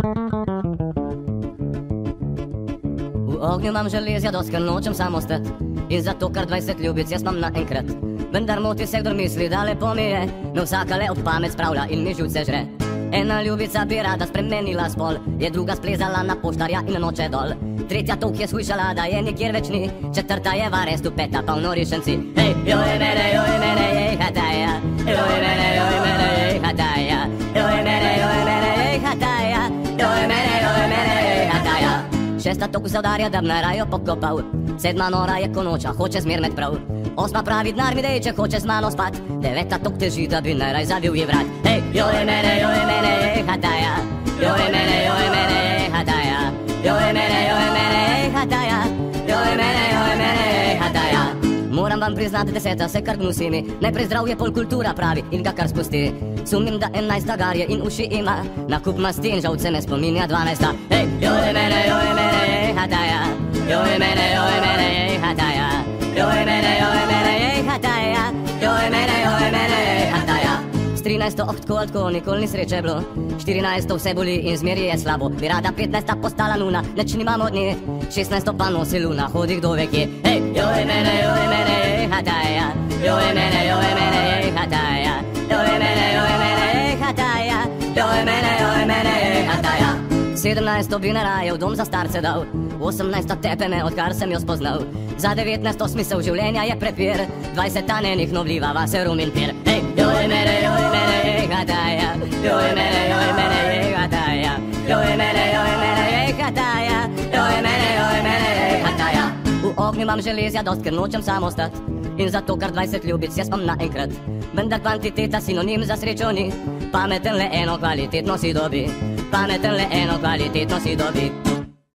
V ognju imam železja dost, ker nočem samo stati. In zato kar 20 ljubic jaz imam naenkrat. Vendar moti se, kdor misli, da lepo mi je, me vsaka le od pamet spravlja in mi živce žre. Ena ljubica bi rada spremenila spol, je druga splezala na poštarja in noče dol. Tretja tolk je shujšala, da je nikjer več ni, četrta je v arestu, peta pa v norišenci. Hej, joj mene, jej hataja, joj mene, jej hataja, joj mene, jej hataja, joj mene, jej hataja. Šesta tolk se udarja, da bi me rajo pokopal, sedma nora je ko noča, hoče zmer med prav. Osma pravi denar mi dej, če hoče z mano spat, deveta tolk teži, da bi me raj zavil je vrat. Hej, joj mene, jej hataja, joj mene, jej hataja, joj mene, jej hataja, joj mene, jej hataja. Moram vam priznati, deseta se kar gnusi mi, najprej zdravje pol kultura pravi in ga kar spusti. Sumim, da 11 garje in uši ima, na kup masti in žalce me spominja 12. Hej, joj mene, jej hataja, joj mene, jej hataja, joj mene, jej hataja, joj mene, jej hataja. S 13 tako nikoli ni sreče bilo, 14 vse boli in zmeri je slabo, bi rada 15 postala nuna, neč nimam od nje, 16 pa nosi luna, hodi kdo ve kje. Hej, joj mene, jej hataja, joj mene, jej hataja, joj mene, jej hataja, joj mene, jej hataja. 17 bi ne raje v dom za starce dal, 18 tepe me, odkar sem jo spoznal. Za 19 smisel življenja je prepir, 20 nenih nobliva vase rum in pir. Hej, joj mene, jej hataja, joj mene, jej hataja, joj mene, jej hataja, joj mene, jej hataja. V ognju imam železja dost, ker nočem samo stati, in zato kar 20 ljubic jaz imam naenkrat. Vendar kvantiteta sinonim za srečo ni, pameten le eno kvalitetno si dobi, pameten le eno kvalitetno si dobi.